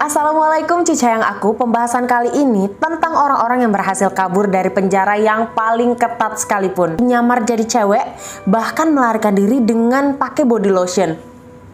Assalamualaikum cicayang aku. Pembahasan kali ini tentang orang-orang yang berhasil kabur dari penjara yang paling ketat sekalipun. Nyamar jadi cewek, bahkan melarikan diri dengan pakai body lotion.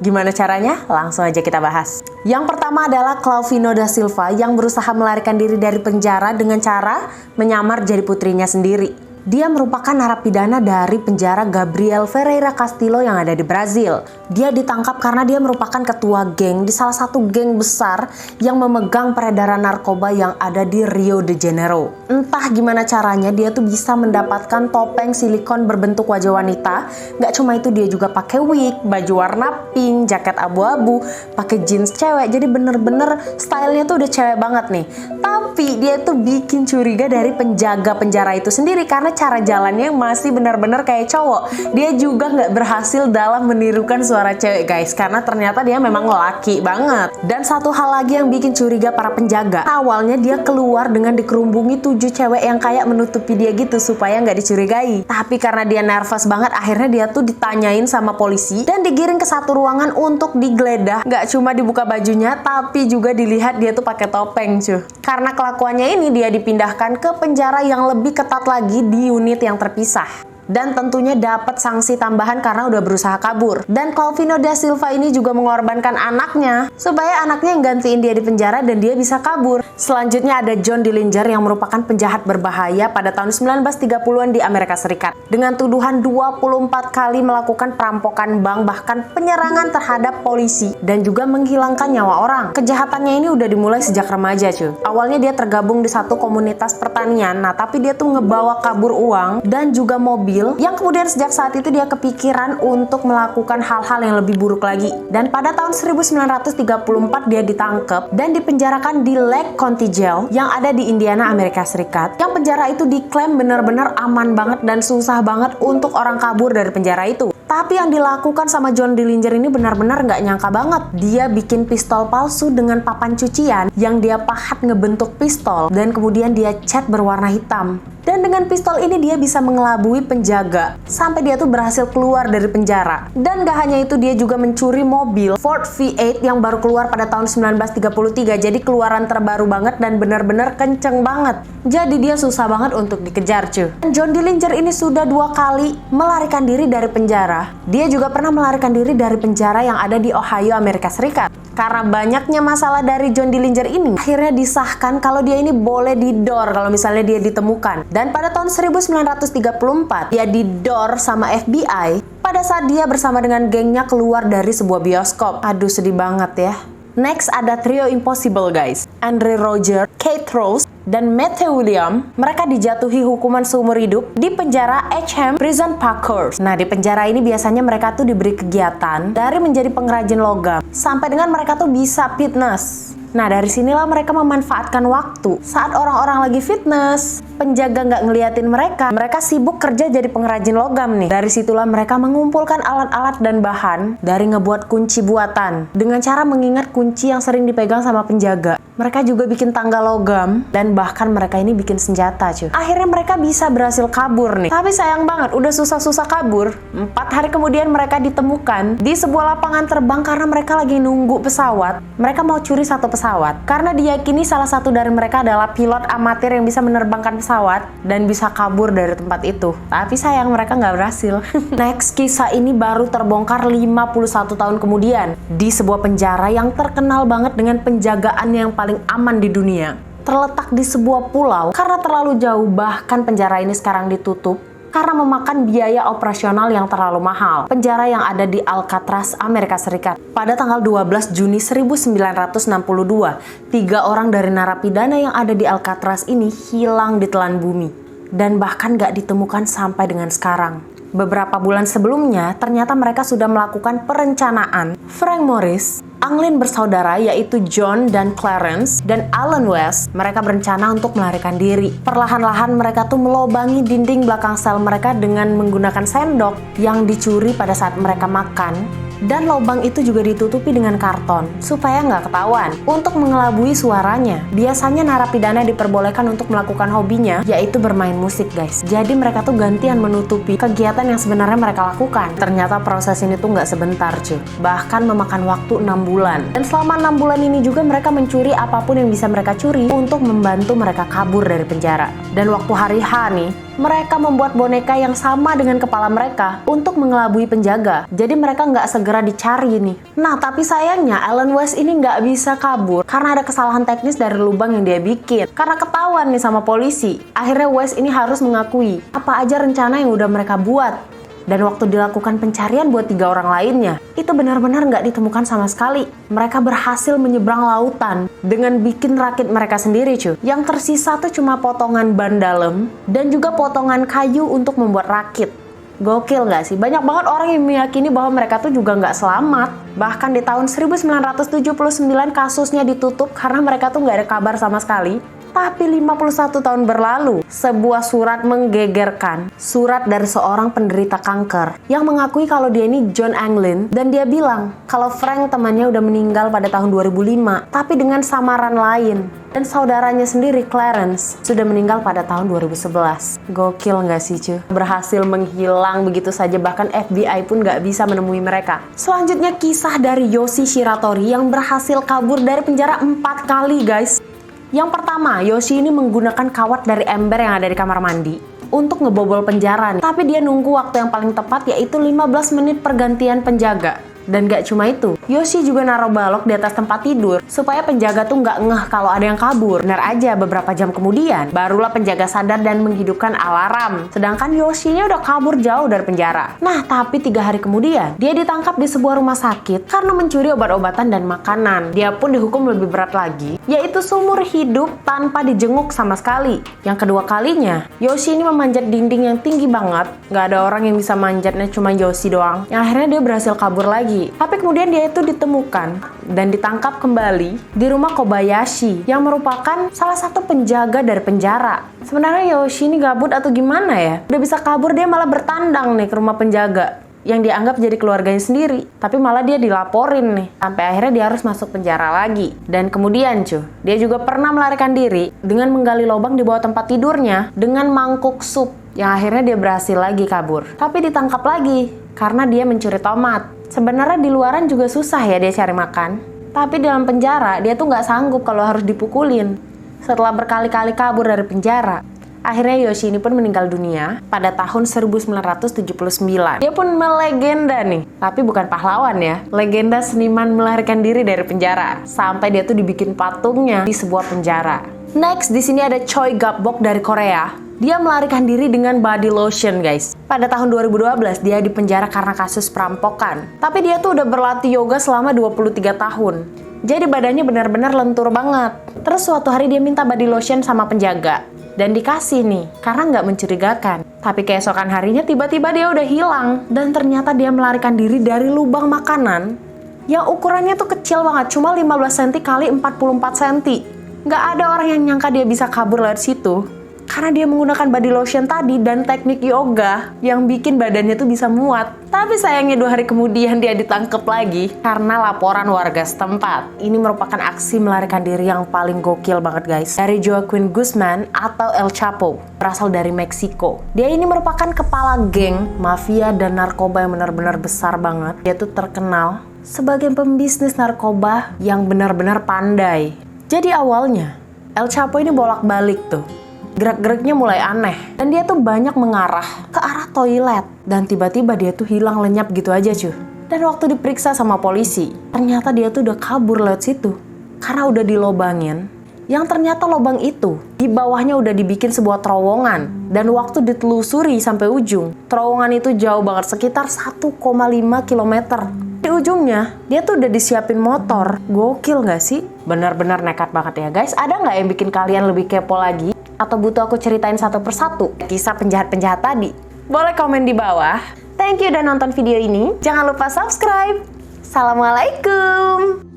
Gimana caranya? Langsung aja kita bahas. Yang pertama adalah Clauvino da Silva yang berusaha melarikan diri dari penjara dengan cara menyamar jadi putrinya sendiri. Dia merupakan narapidana dari penjara Gabriel Ferreira Castillo yang ada di Brazil. Dia ditangkap karena dia merupakan ketua geng di salah satu geng besar yang memegang peredaran narkoba yang ada di Rio de Janeiro. Entah gimana caranya dia tuh bisa mendapatkan topeng silikon berbentuk wajah wanita. Gak cuma itu, dia juga pakai wig, baju warna pink, jaket abu-abu, pakai jeans cewek. Jadi bener-bener stylenya tuh udah cewek banget nih. Tapi dia tuh bikin curiga dari penjaga penjara itu sendiri karena cara jalannya masih benar-benar kayak cowok. Dia juga nggak berhasil dalam menirukan suara cewek guys, karena ternyata dia memang laki banget. Dan satu hal lagi yang bikin curiga para penjaga, awalnya dia keluar dengan dikerumbungi 7 cewek yang kayak menutupi dia gitu supaya nggak dicurigai. Tapi karena dia nervous banget, akhirnya dia tuh ditanyain sama polisi dan digiring ke satu ruangan untuk digeledah. Nggak cuma dibuka bajunya, tapi juga dilihat dia tuh pakai topeng cuy. Karena kelakuannya ini, dia dipindahkan ke penjara yang lebih ketat lagi di unit yang terpisah. Dan tentunya dapat sanksi tambahan karena udah berusaha kabur. Dan Clauvino da Silva ini juga mengorbankan anaknya supaya anaknya yang gantiin dia di penjara dan dia bisa kabur. Selanjutnya ada John Dillinger yang merupakan penjahat berbahaya pada tahun 1930-an di Amerika Serikat. Dengan tuduhan 24 kali melakukan perampokan bank, bahkan penyerangan terhadap polisi dan juga menghilangkan nyawa orang. Kejahatannya ini udah dimulai sejak remaja cuy. Awalnya dia tergabung di satu komunitas pertanian, tapi dia tuh ngebawa kabur uang dan juga mobil, yang kemudian sejak saat itu dia kepikiran untuk melakukan hal-hal yang lebih buruk lagi. Dan pada tahun 1934 dia ditangkap dan dipenjarakan di Lake County Jail yang ada di Indiana, Amerika Serikat. Yang penjara itu diklaim benar-benar aman banget dan susah banget untuk orang kabur dari penjara itu. Tapi yang dilakukan sama John Dillinger ini benar-benar nggak nyangka banget. Dia bikin pistol palsu dengan papan cucian yang dia pahat ngebentuk pistol dan kemudian dia cat berwarna hitam. Dan dengan pistol ini dia bisa mengelabui penjaga sampai dia tuh berhasil keluar dari penjara. Dan gak hanya itu, dia juga mencuri mobil Ford V8 yang baru keluar pada tahun 1933. Jadi keluaran terbaru banget dan benar-benar kenceng banget. Jadi dia susah banget untuk dikejar cuy. Dan John Dillinger ini sudah 2 kali melarikan diri dari penjara. Dia juga pernah melarikan diri dari penjara yang ada di Ohio, Amerika Serikat. Karena banyaknya masalah dari John Dillinger ini, akhirnya disahkan kalau dia ini boleh didor kalau misalnya dia ditemukan. Dan pada tahun 1934, dia didor sama FBI pada saat dia bersama dengan gengnya keluar dari sebuah bioskop. Aduh, sedih banget ya. Next ada trio impossible guys. Andre Roger, Kate Rose, dan Matthew William. Mereka dijatuhi hukuman seumur hidup di penjara Edgeham Prison Parkhurst. Nah, di penjara ini biasanya mereka tuh diberi kegiatan dari menjadi pengrajin logam sampai dengan mereka tuh bisa fitness. Nah, dari sinilah mereka memanfaatkan waktu. Saat orang-orang lagi fitness, penjaga nggak ngeliatin mereka. Mereka sibuk kerja jadi pengrajin logam nih. Dari situlah mereka mengumpulkan alat-alat dan bahan dari ngebuat kunci buatan. Dengan cara mengingat kunci yang sering dipegang sama penjaga. Mereka juga bikin tangga logam dan bahkan mereka ini bikin senjata cuy. Akhirnya mereka bisa berhasil kabur nih. Tapi sayang banget, udah susah-susah kabur. 4 hari kemudian mereka ditemukan di sebuah lapangan terbang karena mereka lagi nunggu pesawat. Mereka mau curi satu pesawat karena diyakini salah satu dari mereka adalah pilot amatir yang bisa menerbangkan pesawat dan bisa kabur dari tempat itu. Tapi sayang mereka nggak berhasil. Next, kisah ini baru terbongkar 51 tahun kemudian di sebuah penjara yang terkenal banget dengan penjagaan yang paling aman di dunia. Terletak di sebuah pulau karena terlalu jauh, bahkan penjara ini sekarang ditutup karena memakan biaya operasional yang terlalu mahal. Penjara yang ada di Alcatraz, Amerika Serikat. Pada tanggal 12 Juni 1962, 3 orang dari narapidana yang ada di Alcatraz ini hilang di telan bumi. Dan bahkan gak ditemukan sampai dengan sekarang. Beberapa bulan sebelumnya, ternyata mereka sudah melakukan perencanaan. Frank Morris, Anglin bersaudara yaitu John dan Clarence, dan Alan West, mereka berencana untuk melarikan diri. Perlahan-lahan mereka tuh melobangi dinding belakang sel mereka dengan menggunakan sendok yang dicuri pada saat mereka makan. Dan lubang itu juga ditutupi dengan karton supaya nggak ketahuan. Untuk mengelabui suaranya, biasanya narapidana diperbolehkan untuk melakukan hobinya, yaitu bermain musik guys. Jadi mereka tuh gantian menutupi kegiatan yang sebenarnya mereka lakukan. Ternyata proses ini tuh nggak sebentar cuy, bahkan memakan waktu 6 bulan. Dan selama 6 bulan ini juga mereka mencuri apapun yang bisa mereka curi untuk membantu mereka kabur dari penjara. Dan waktu hari H nih, mereka membuat boneka yang sama dengan kepala mereka untuk mengelabui penjaga. Jadi mereka nggak segera dicari nih. Nah, tapi sayangnya Alan West ini nggak bisa kabur karena ada kesalahan teknis dari lubang yang dia bikin. Karena ketahuan nih sama polisi, akhirnya West ini harus mengakui apa aja rencana yang udah mereka buat. Dan waktu dilakukan pencarian buat 3 orang lainnya, itu benar-benar nggak ditemukan sama sekali. Mereka berhasil menyeberang lautan dengan bikin rakit mereka sendiri cuy. Yang tersisa tuh cuma potongan ban dalam dan juga potongan kayu untuk membuat rakit. Gokil nggak sih? Banyak banget orang yang meyakini bahwa mereka tuh juga nggak selamat. Bahkan di tahun 1979 kasusnya ditutup karena mereka tuh nggak ada kabar sama sekali. Tapi 51 tahun berlalu, sebuah surat menggegerkan. Surat dari seorang penderita kanker yang mengakui kalau dia ini John Anglin. Dan dia bilang kalau Frank temannya udah meninggal pada tahun 2005, tapi dengan samaran lain. Dan saudaranya sendiri, Clarence, sudah meninggal pada tahun 2011. Gokil nggak sih cuy? Berhasil menghilang begitu saja, bahkan FBI pun nggak bisa menemui mereka. Selanjutnya kisah dari Yoshi Shiratori yang berhasil kabur dari penjara 4 kali guys. Yang pertama, Yoshi ini menggunakan kawat dari ember yang ada di kamar mandi untuk ngebobol penjara nih. Tapi dia nunggu waktu yang paling tepat, yaitu 15 menit pergantian penjaga. Dan gak cuma itu, Yoshi juga naruh balok di atas tempat tidur supaya penjaga tuh nggak ngeh kalau ada yang kabur. Benar aja, beberapa jam kemudian barulah penjaga sadar dan menghidupkan alarm. Sedangkan Yoshi-nya udah kabur jauh dari penjara. Nah, tapi 3 hari kemudian dia ditangkap di sebuah rumah sakit karena mencuri obat-obatan dan makanan. Dia pun dihukum lebih berat lagi, yaitu seumur hidup tanpa dijenguk sama sekali. Yang kedua kalinya, Yoshi ini memanjat dinding yang tinggi banget. Nggak ada orang yang bisa manjatnya, cuma Yoshi doang. Yang akhirnya dia berhasil kabur lagi. Tapi kemudian dia itu ditemukan dan ditangkap kembali di rumah Kobayashi yang merupakan salah satu penjaga dari penjara. Sebenarnya Yoshi ini gabut atau gimana ya? Udah bisa kabur, dia malah bertandang nih ke rumah penjaga yang dianggap jadi keluarganya sendiri. Tapi malah dia dilaporin nih. Sampai akhirnya dia harus masuk penjara lagi. Dan kemudian dia juga pernah melarikan diri dengan menggali lubang di bawah tempat tidurnya dengan mangkuk sup. Yang akhirnya dia berhasil lagi kabur. Tapi ditangkap lagi karena dia mencuri tomat. Sebenarnya di luaran juga susah ya dia cari makan. Tapi dalam penjara dia tuh nggak sanggup kalau harus dipukulin. Setelah berkali-kali kabur dari penjara, akhirnya Yoshi ini pun meninggal dunia pada tahun 1979. Dia pun melegenda nih, tapi bukan pahlawan ya. Legenda seniman melarikan diri dari penjara. Sampai dia tuh dibikin patungnya di sebuah penjara. Next, di sini ada Choi Gak-bok dari Korea. Dia melarikan diri dengan body lotion guys. Pada tahun 2012 dia dipenjara karena kasus perampokan. Tapi dia tuh udah berlatih yoga selama 23 tahun. Jadi badannya benar-benar lentur banget. Terus suatu hari dia minta body lotion sama penjaga. Dan dikasih nih, karena nggak mencurigakan. Tapi keesokan harinya tiba-tiba dia udah hilang. Dan ternyata dia melarikan diri dari lubang makanan yang ukurannya tuh kecil banget. Cuma 15 cm kali 44 cm. Nggak ada orang yang nyangka dia bisa kabur lewat situ. Karena dia menggunakan body lotion tadi dan teknik yoga yang bikin badannya tuh bisa muat. Tapi sayangnya 2 hari kemudian dia ditangkap lagi karena laporan warga setempat. Ini merupakan aksi melarikan diri yang paling gokil banget guys. Dari Joaquin Guzman atau El Chapo, berasal dari Meksiko. Dia ini merupakan kepala geng, mafia, dan narkoba yang benar-benar besar banget. Dia tuh terkenal sebagai pembisnis narkoba yang benar-benar pandai. Jadi awalnya, El Chapo ini bolak-balik tuh. Gerak-geriknya mulai aneh. Dan dia tuh banyak mengarah ke arah toilet. Dan tiba-tiba dia tuh hilang lenyap gitu aja cuy. Dan waktu diperiksa sama polisi, ternyata dia tuh udah kabur lewat situ. Karena udah dilobangin. Yang ternyata lubang itu, di bawahnya udah dibikin sebuah terowongan. Dan waktu ditelusuri sampai ujung, terowongan itu jauh banget, sekitar 1,5 km. Di ujungnya, dia tuh udah disiapin motor. Gokil gak sih? Benar-benar nekat banget ya guys. Ada nggak yang bikin kalian lebih kepo lagi? Atau butuh aku ceritain satu persatu kisah penjahat-penjahat tadi? Boleh komen di bawah. Thank you udah nonton video ini. Jangan lupa subscribe. Assalamualaikum.